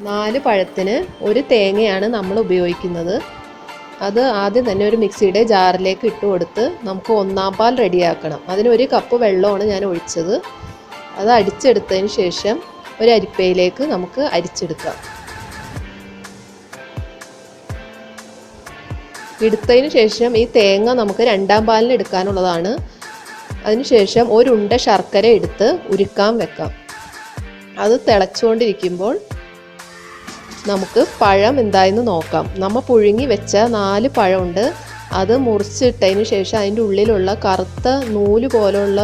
4 പഴത്തിന് ഒരു തേങ്ങയാണ് നമ്മൾ ഉപയോഗിക്കുന്നത്. അത് ആദ്യം തന്നെ ഒരു മിക്സിയുടെ ജാറിലേക്ക് ഇട്ട് കൊടുത്ത് നമുക്ക് ഒന്നാം പാൽ റെഡിയാക്കണം. അതിന് 1 കപ്പ് വെള്ളമാണ് ഞാൻ ഒഴിച്ചത്. അത് അടിച്ചെടുത്തതിന് ശേഷം ഒരു അരിപ്പയിലേക്ക് നമുക്ക് അരിച്ചെടുക്കാം. എടുത്തതിന് ശേഷം ഈ തേങ്ങ നമുക്ക് 2ാം പാലിന് എടുക്കാനുള്ളതാണ്. അതിനുശേഷം ഒരു ഉണ്ട ശർക്കര എടുത്ത് ഉരുക്കാൻ വെക്കാം. അത് തിളച്ചുകൊണ്ടിരിക്കുമ്പോൾ നമുക്ക് പഴം എന്തായെന്ന് നോക്കാം. നമ്മൾ പുഴുങ്ങി വെച്ച 4 പഴമുണ്ട്. അത് മുറിച്ചിട്ടതിന് ശേഷം അതിൻ്റെ ഉള്ളിലുള്ള കറുത്ത നൂല് പോലുള്ള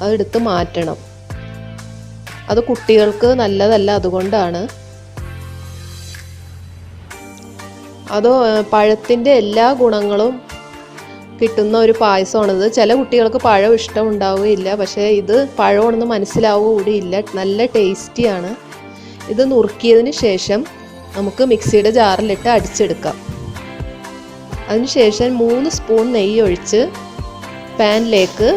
അതെടുത്ത് മാറ്റണം. അത് കുട്ടികൾക്ക് നല്ലതല്ല, അതുകൊണ്ടാണ്. അത് പഴത്തിൻ്റെ എല്ലാ ഗുണങ്ങളും കിട്ടുന്ന ഒരു പായസമാണിത്. ചില കുട്ടികൾക്ക് പഴം ഇഷ്ടമുണ്ടാവുകയില്ല, പക്ഷേ ഇത് പഴമാണെന്ന് മനസ്സിലാവുക കൂടിയില്ല. നല്ല ടേസ്റ്റിയാണ്. ഇത് നുറുക്കിയതിന് ശേഷം നമുക്ക് മിക്സിയുടെ ജാറിലിട്ട് അടിച്ചെടുക്കാം. അതിനുശേഷം 3 സ്പൂൺ നെയ്യ് ഒഴിച്ച് പാനിലേക്ക്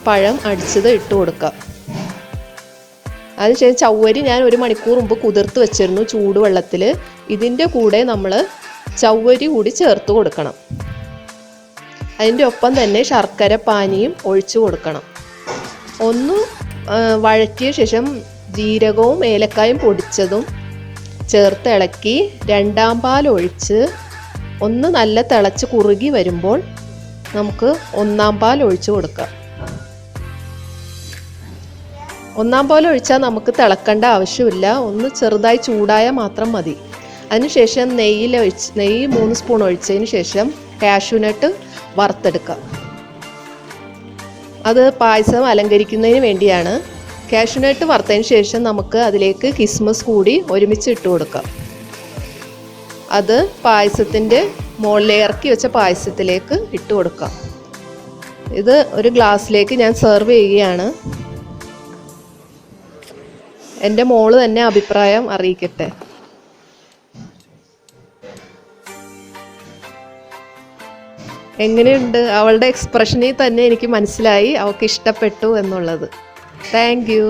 പഴം അടിച്ചത് ഇട്ട് കൊടുക്കാം. അതിനുശേഷം ചവ്വരി ഞാൻ 1 മണിക്കൂർ മുമ്പ് കുതിർത്ത് വെച്ചിരുന്നു ചൂടുവെള്ളത്തിൽ. ഇതിൻ്റെ കൂടെ നമ്മൾ ചവ്വരി കൂടി ചേർത്ത് കൊടുക്കണം. അതിൻ്റെ ഒപ്പം തന്നെ ശർക്കര പാനിയും ഒഴിച്ചു കൊടുക്കണം. ഒന്ന് വഴറ്റിയ ശേഷം ജീരകവും ഏലക്കായും പൊടിച്ചതും ചേർത്ത് ഇളക്കി 2ാം പാൽ ഒഴിച്ച് ഒന്ന് നല്ല തിളച്ച് കുറുകി വരുമ്പോൾ നമുക്ക് 1ാം പാൽ ഒഴിച്ചു കൊടുക്കാം. 1ാം പാൽ ഒഴിച്ചാൽ നമുക്ക് തിളക്കേണ്ട ആവശ്യമില്ല. ഒന്ന് ചെറുതായി ചൂടായാൽ മാത്രം മതി. അതിനുശേഷം നെയ്യ് 3 സ്പൂൺ ഒഴിച്ചതിന് ശേഷം കാഷ്യൂനട്ട് വറുത്തെടുക്കാം. അത് പായസം അലങ്കരിക്കുന്നതിന് വേണ്ടിയാണ്. കാഷ്യൂനട്ട് വറുത്തതിന് ശേഷം നമുക്ക് അതിലേക്ക് കിസ്മസ് കൂടി ഒരുമിച്ച് ഇട്ട് കൊടുക്കാം. അത് പായസത്തിൻ്റെ മുകളിൽ ഇറക്കി വെച്ച പായസത്തിലേക്ക് ഇട്ട് കൊടുക്കാം. ഇത് ഒരു ഗ്ലാസ്സിലേക്ക് ഞാൻ സെർവ് ചെയ്യുകയാണ്. എൻ്റെ മോള് തന്നെ അഭിപ്രായം അറിയിക്കട്ടെ. എങ്ങനെയുണ്ട്? അവളുടെ എക്സ്പ്രഷനിൽ തന്നെ എനിക്ക് മനസ്സിലായി അവൾക്ക് ഇഷ്ടപ്പെട്ടു എന്നുള്ളത്. Thank you.